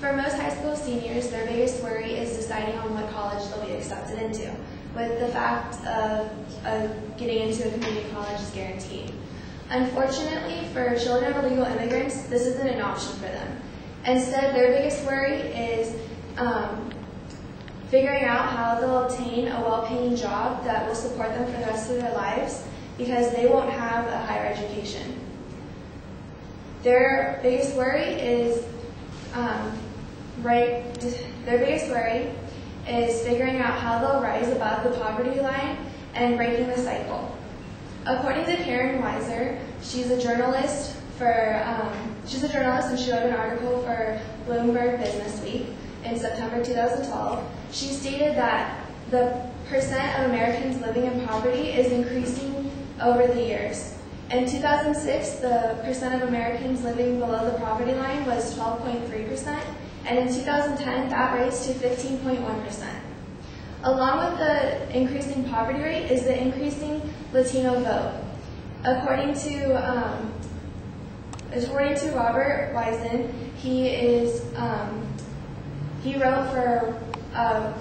For most high school seniors, their biggest worry is deciding on what college they'll be accepted into, with the fact of getting into a community college is guaranteed. Unfortunately, for children of illegal immigrants, this isn't an option for them. Instead, their biggest worry is figuring out how they'll obtain a well-paying job that will support them for the rest of their lives, because they won't have a higher education. Their biggest worry is figuring out how they'll rise above the poverty line and breaking the cycle. According to Karen Weiser, she's a journalist and she wrote an article for Bloomberg Business Week in September 2012. She stated that the percent of Americans living in poverty is increasing over the years. In 2006, the percent of Americans living below the poverty line was 12.3%, and in 2010, that raised to 15.1%. Along with the increasing poverty rate is the increasing Latino vote. According to Robert Wisen, he wrote for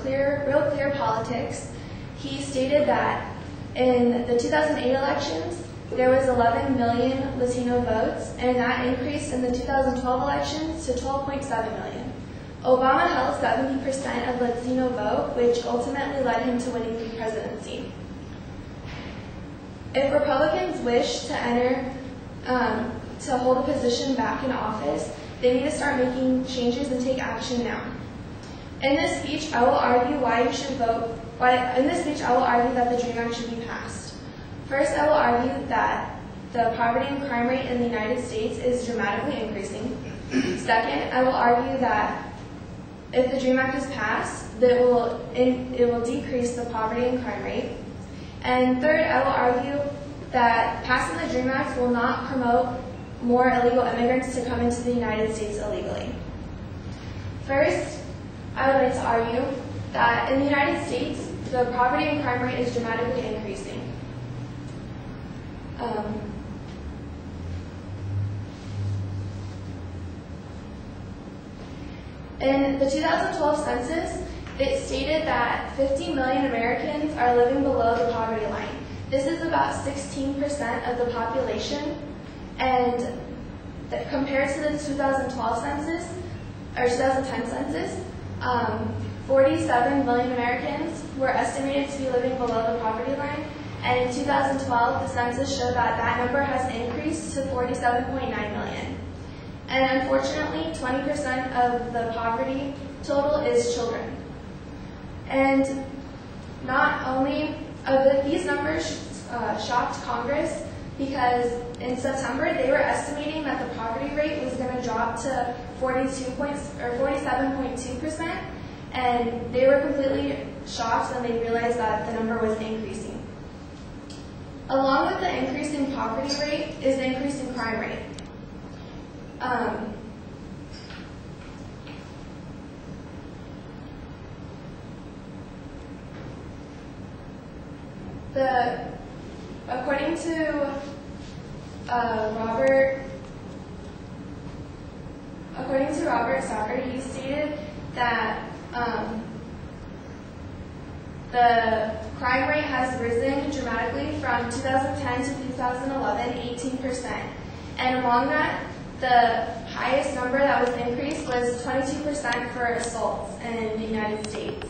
Real Clear Politics. He stated that in the 2008 elections, there was 11 million Latino votes, and that increased in the 2012 elections to 12.7 million. Obama held 70% of Latino vote, which ultimately led him to winning the presidency. If Republicans wish to hold a position back in office, they need to start making changes and take action now. In this speech, I will argue that the DREAM Act should be passed. First, I will argue that the poverty and crime rate in the United States is dramatically increasing. Second, I will argue that if the DREAM Act is passed, it will decrease the poverty and crime rate. And third, I will argue that passing the DREAM Act will not promote more illegal immigrants to come into the United States illegally. First, I would like to argue that in the United States, the poverty and crime rate is dramatically increasing. In the 2012 census, it stated that 50 million Americans are living below the poverty line. This is about 16% of the population, and compared to the 2012 census, or 2010 census, 47 million Americans were estimated to be living below the poverty line, and in 2012, the census showed that that number has increased to 47.9 million. And unfortunately, 20% of the poverty total is children. And not only, these numbers shocked Congress, because in September they were estimating that the poverty rate was going to drop to 47.2%, and they were completely shocked when they realized that the number was increasing. Along with the increasing poverty rate is the increasing crime rate. According to Robert Sauer, he stated that the crime rate has risen dramatically from 2010 to 2011, 18%. And among that, the highest number that was increased was 22% for assaults in the United States.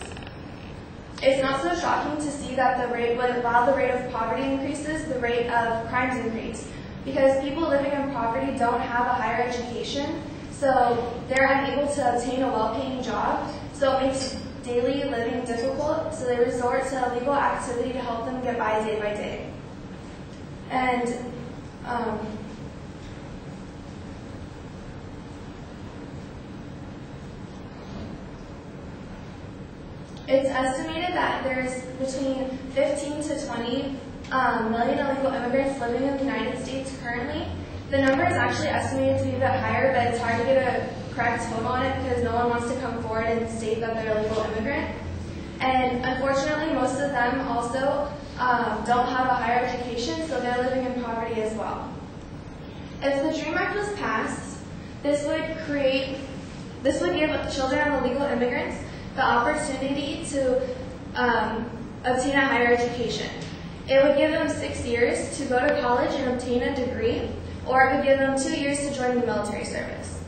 It's not so shocking to see that while the rate of poverty increases, the rate of crimes increase, because people living in poverty don't have a higher education, so they're unable to obtain a well-paying job, so it makes daily living difficult, so they resort to illegal activity to help them get by day. And it's estimated that there's between 15 to 20 million illegal immigrants living in the United States currently. The number is actually estimated to be a bit higher, but it's hard to get a correct total on it because no one wants to come forward and state that they're a legal immigrant. And unfortunately, most of them also don't have a higher education, so they're living in poverty as well. If the DREAM Act was passed, this would create This would give children of illegal immigrants the opportunity to obtain a higher education. It would give them 6 years to go to college and obtain a degree, or it would give them 2 years to join the military service.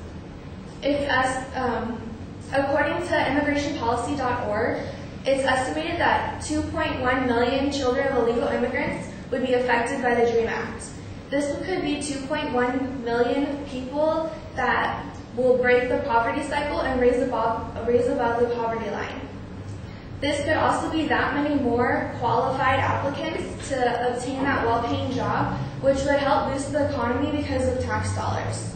According to immigrationpolicy.org, it's estimated that 2.1 million children of illegal immigrants would be affected by the DREAM Act. This could be 2.1 million people that will break the poverty cycle and raise above the poverty line. This could also be that many more qualified applicants to obtain that well-paying job, which would help boost the economy because of tax dollars.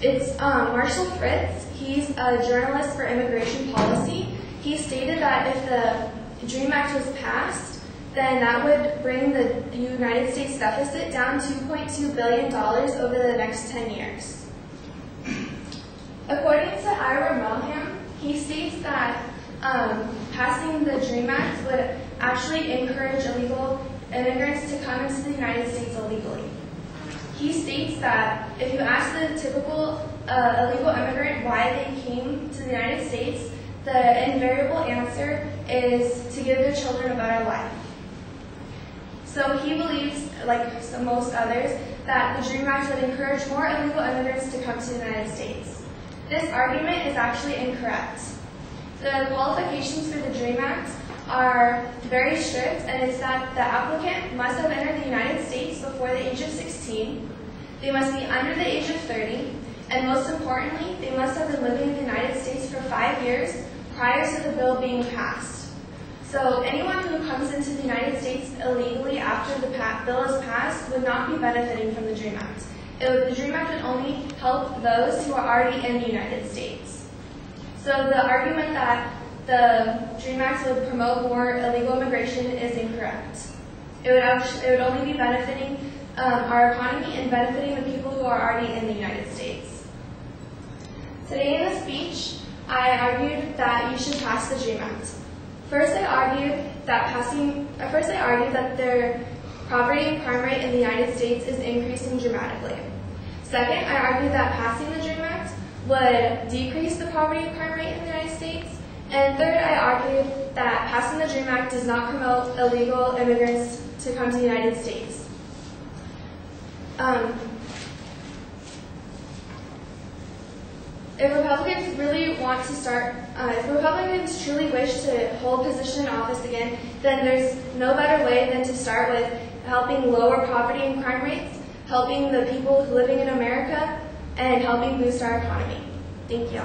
It's Marshall Fritz. He's a journalist for immigration policy. He stated that if the DREAM Act was passed, then that would bring the United States deficit down $2.2 billion over the next 10 years. According to Ira Melham, he states that passing the DREAM Act would actually encourage illegal immigrants to come into the United States illegally. He states that if you ask the typical illegal immigrant why they came to the United States, the invariable answer is to give their children a better life. So he believes, like most others, that the DREAM Act would encourage more illegal immigrants to come to the United States. This argument is actually incorrect. The qualifications for the DREAM Act are very strict, and it's that the applicant must have entered the United States before the age of 16, they must be under the age of 30, and most importantly, they must have been living in the United States for 5 years prior to the bill being passed. So anyone who comes into the United States illegally after the bill is passed would not be benefiting from the DREAM Act. The DREAM Act would only help those who are already in the United States. So the argument that the DREAM Act would promote more illegal immigration is incorrect. It would only be benefiting our economy and benefiting the people who are already in the United States. Today in the speech, I argued that you should pass the DREAM Act. First, I argued that their poverty and crime rate in the United States is increasing dramatically. Second, I argued that passing the DREAM Act would decrease the poverty and crime rate in the United States. And third, I argued that passing the DREAM Act does not promote illegal immigrants to come to the United States. If Republicans truly wish to hold position in office again, then there's no better way than to start with helping lower poverty and crime rates, helping the people living in America, and helping boost our economy. Thank you.